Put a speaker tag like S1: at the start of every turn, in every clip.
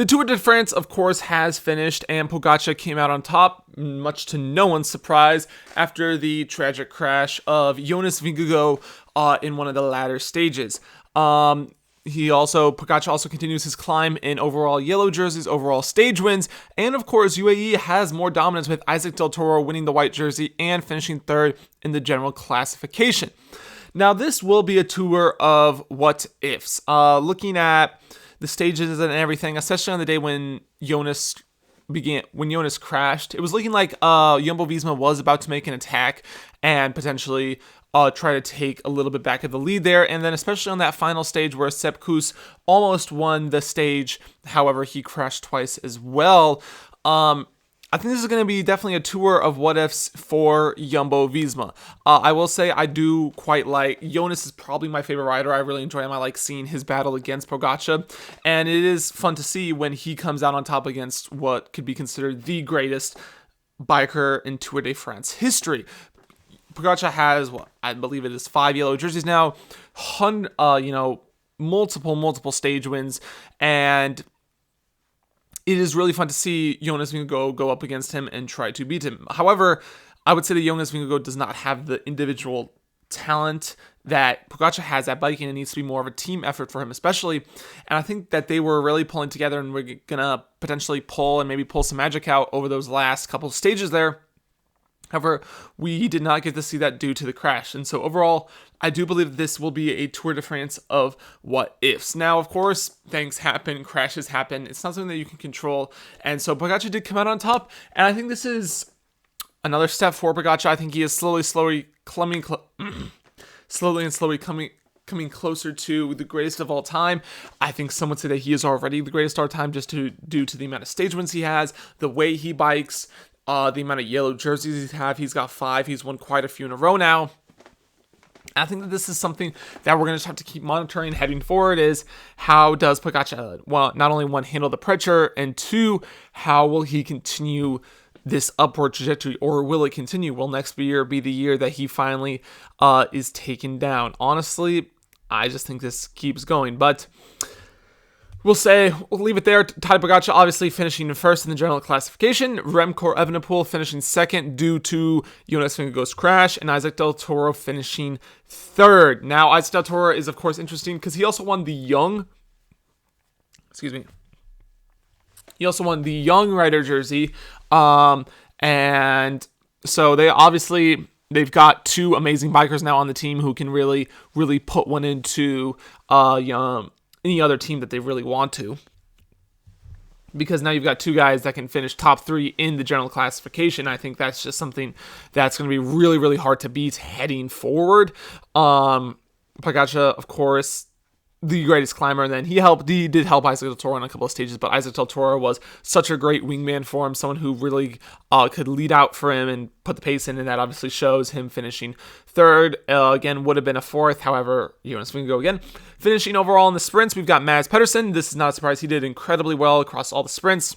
S1: The Tour de France, of course, has finished, and Pogacar came out on top, much to no one's surprise, after the tragic crash of Jonas Vingegaard in one of the latter stages. Pogacar also continues his climb in overall yellow jerseys, overall stage wins, and of course UAE has more dominance with Isaac Del Toro winning the white jersey and finishing third in the general classification. Now this will be a tour of what ifs. Looking at the stages and everything, especially on the day when Jonas crashed, it was looking like Jumbo-Visma was about to make an attack and potentially try to take a little bit back of the lead there. And then especially on that final stage where Sepp Kuss almost won the stage, however, he crashed twice as well. I think this is going to be definitely a tour of what ifs for Jumbo-Visma. I will say I do quite like Jonas is probably my favorite rider. I really enjoy him. I like seeing his battle against Pogacar, and it is fun to see when he comes out on top against what could be considered the greatest biker in Tour de France history. Pogacar has I believe it is 5 yellow jerseys now, multiple stage wins, and it is really fun to see Jonas Vingegaard go up against him and try to beat him. However, I would say that Jonas Vingegaard does not have the individual talent that Pogacar has at biking. It needs to be more of a team effort for him, especially. And I think that they were really pulling together, and we're going to potentially pull some magic out over those last couple of stages there. However, we did not get to see that due to the crash. And so overall, I do believe this will be a Tour de France of what ifs. Now, of course, things happen, crashes happen. It's not something that you can control. And so Pogacar did come out on top. And I think this is another step for Pogacar. I think he is slowly coming closer to the greatest of all time. I think some would say that he is already the greatest of all time just due to the amount of stage wins he has, the way he bikes, the amount of yellow jerseys he's got 5. He's won quite a few in a row now. I think that this is something that we're going to have to keep monitoring heading forward, is how does Pogacar, not only one, handle the pressure, and 2, how will he continue this upward trajectory, or will it continue? Will next year be the year that he finally is taken down? Honestly, I just think this keeps going, but we'll leave it there. Tadej Pogacar obviously finishing first in the general classification. Remco Evenepoel finishing second due to Jonas Vingegaard's crash, and Isaac Del Toro finishing third. Now, Isaac Del Toro is, of course, interesting because he also won the young rider jersey. And so they've got 2 amazing bikers now on the team who can really, really put one into any other team that they really want to, because now you've got 2 guys that can finish top 3 in the general classification. I think that's just something that's going to be really, really hard to beat heading forward. Pogacar, of course, the greatest climber, and then he did help Isaac Del Toro on a couple of stages, but Isaac Del Toro was such a great wingman for him, someone who really could lead out for him and put the pace in, and that obviously shows him finishing third. Again, would have been a 4th, however, Jonas Vingegaard again. Finishing overall in the sprints, we've got Mads Pedersen. This is not a surprise. He did incredibly well across all the sprints.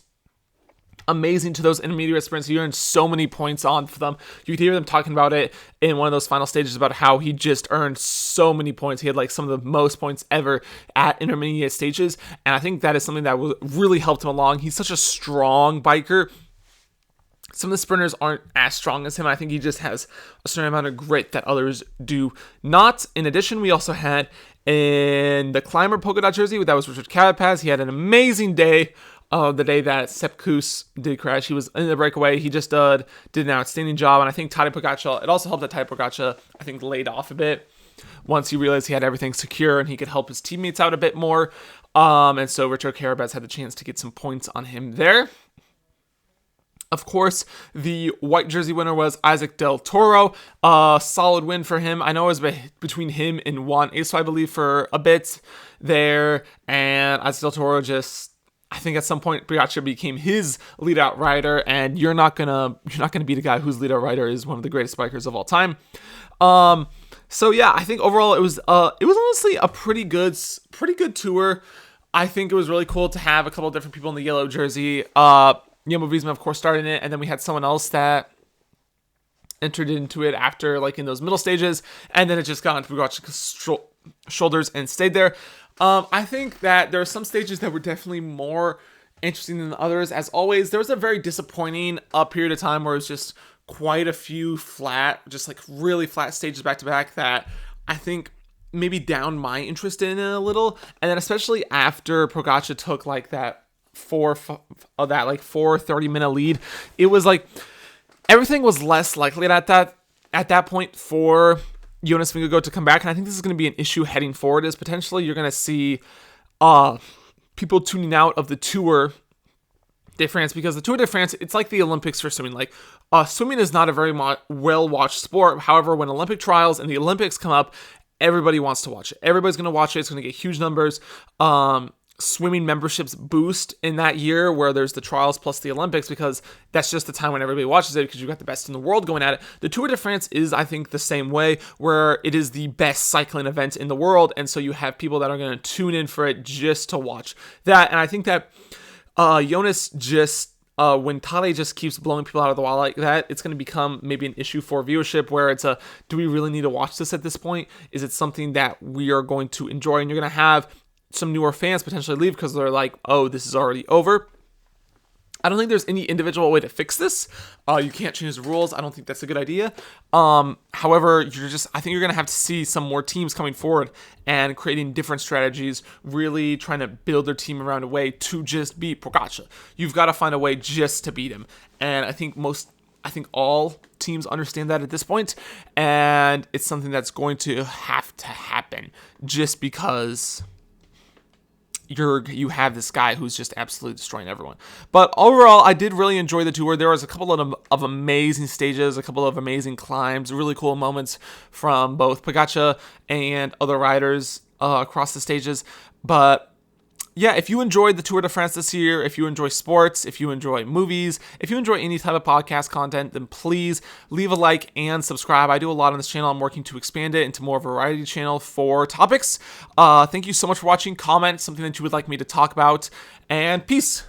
S1: Amazing to those intermediate sprints. He earned so many points on for them. You could hear them talking about it in one of those final stages about how he just earned so many points. He had like some of the most points ever at intermediate stages, and I think that is something that really helped him along. He's such a strong biker. Some of the sprinters aren't as strong as him. I think he just has a certain amount of grit that others do not. In addition, we also had in the climber polka dot jersey, that was Richard Carapaz. He had an amazing day. The day that Sepp Kuss did crash, he was in the breakaway. He just did an outstanding job, and I think Tadej Pogacar, it also helped that Tadej Pogacar, I think, laid off a bit once he realized he had everything secure and he could help his teammates out a bit more. And so Richard Carapaz had the chance to get some points on him there. Of course, the white jersey winner was Isaac Del Toro. Solid win for him. I know it was between him and Juan Eso, I believe, for a bit there, and Isaac Del Toro I think at some point Pogacar became his lead out rider, and you're not gonna beat a guy whose lead out rider is one of the greatest bikers of all time. So yeah, I think overall it was honestly a pretty good tour. I think it was really cool to have a couple of different people in the yellow jersey. Jumbo-Visma, of course, started it, and then we had someone else that entered into it after, like, in those middle stages, and then it just got onto Pogacar's shoulders and stayed there. I think that there are some stages that were definitely more interesting than others. As always, there was a very disappointing period of time where it was just quite a few flat, just like really flat stages back to back that I think maybe downed my interest in it a little. And then especially after Pogacar took like that 30-minute lead, it was like everything was less likely at that point for Jonas Vingegaard to come back. And I think this is going to be an issue heading forward, is potentially you're going to see people tuning out of the Tour de France, because the Tour de France, it's like the Olympics for swimming. Like, swimming is not a very well-watched sport. However, when Olympic trials and the Olympics come up, everybody wants to watch it. Everybody's going to watch it. It's going to get huge numbers. Swimming memberships boost in that year where there's the trials plus the Olympics, because that's just the time when everybody watches it, because you've got the best in the world going at it. The Tour de France is, I think, the same way, where it is the best cycling event in the world, and so you have people that are going to tune in for it just to watch that. And I think that Jonas just, when Tade just keeps blowing people out of the water like that, it's going to become maybe an issue for viewership, where it's do we really need to watch this at this point? Is it something that we are going to enjoy? And you're going to have some newer fans potentially leave because they're like, oh, this is already over. I don't think there's any individual way to fix this. You can't change the rules. I don't think that's a good idea. However, I think you're going to have to see some more teams coming forward and creating different strategies, really trying to build their team around a way to just beat Pogacar. You've got to find a way just to beat him. And I think all teams understand that at this point, and it's something that's going to have to happen just because you have this guy who's just absolutely destroying everyone. But overall, I did really enjoy the Tour. There was a couple of amazing stages, a couple of amazing climbs, really cool moments from both Pogacar and other riders across the stages. But yeah, if you enjoyed the Tour de France this year, if you enjoy sports, if you enjoy movies, if you enjoy any type of podcast content, then please leave a like and subscribe. I do a lot on this channel. I'm working to expand it into more of a variety channel for topics. Thank you so much for watching. Comment something that you would like me to talk about, and peace.